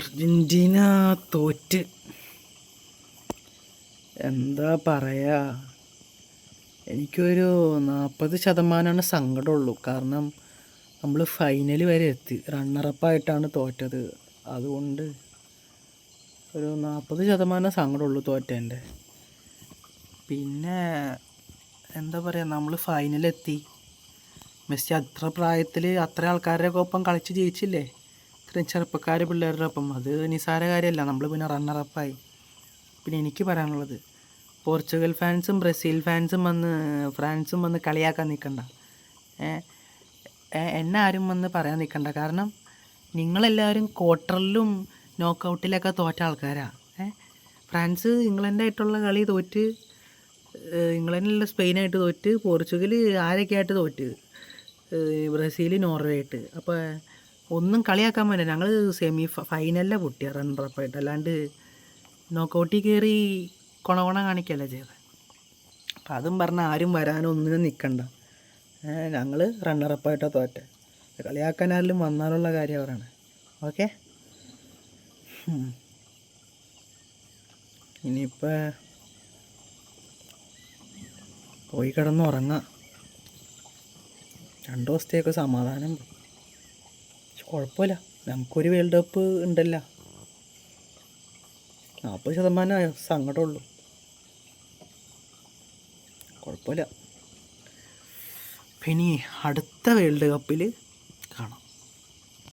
Argentina തോറ്റ്. എന്താ പറയുക, എനിക്കൊരു 40% സങ്കടമുള്ളൂ. കാരണം നമ്മൾ ഫൈനൽ വരെ എത്തി, റണ്ണറപ്പായിട്ടാണ് തോറ്റത്. അതുകൊണ്ട് ഒരു 40% സങ്കടമുള്ളൂ തോറ്റേൻ്റെ. പിന്നെ എന്താ പറയുക, നമ്മൾ ഫൈനലെത്തി. മെസ്സി അത്ര പ്രായത്തിൽ അത്ര ആൾക്കാരുടെ ഒപ്പം കളിച്ച് ജയിച്ചില്ലേ, ഇത്രയും ചെറുപ്പക്കാർ പിള്ളേരുടെ ഒപ്പം. അത് നിസ്സാര കാര്യമല്ല. നമ്മൾ പിന്നെ റണ്ണറപ്പായി. പിന്നെ എനിക്ക് പറയാനുള്ളത്, പോർച്ചുഗൽ ഫാൻസും ബ്രസീൽ ഫാൻസും ഫ്രാൻസും വന്ന് കളിയാക്കാൻ നിൽക്കണ്ട. എന്നെ ആരും വന്ന് പറയാൻ നിൽക്കണ്ട. കാരണം നിങ്ങളെല്ലാവരും ക്വാർട്ടറിലും നോക്കൗട്ടിലൊക്കെ തോറ്റ ആൾക്കാരാണ്. ഫ്രാൻസ് ഇംഗ്ലണ്ടായിട്ടുള്ള കളി തോറ്റ്, ഇംഗ്ലണ്ടിലുള്ള സ്പെയിനായിട്ട് തോറ്റ്, പോർച്ചുഗൽ ആരൊക്കെയായിട്ട് തോറ്റ്, ബ്രസീൽ നോർവേ ആയിട്ട്. അപ്പോൾ ഒന്നും കളിയാക്കാൻ വേണ്ട. ഞങ്ങൾ ഫൈനലിലെ പൊട്ടിയ റണ്ണറപ്പായിട്ട്, അല്ലാണ്ട് നോക്കൗട്ടിൽ കയറി കൊണ കാണിക്കല്ല ചെയ്തത്. അപ്പം അതും പറഞ്ഞാൽ ആരും വരാനൊന്നിനും നിൽക്കണ്ട. ഞങ്ങൾ റണ്ണറപ്പായിട്ടാണ് തോറ്റ. കളിയാക്കാൻ ആരെങ്കിലും വന്നാലുള്ള കാര്യം അവരാണ്. ഓക്കെ, ഇനിയിപ്പോൾ പോയി കിടന്ന് ഉറങ്ങാം. 2 ദിവസത്തേക്ക് സമാധാനം. കുഴപ്പമില്ല, നമുക്കൊരു വേൾഡ് കപ്പ് ഉണ്ടല്ലോ. 40% സങ്കടമുള്ളൂ. കുഴപ്പമില്ല. പിന്നെ അടുത്ത വേൾഡ് കപ്പിൽ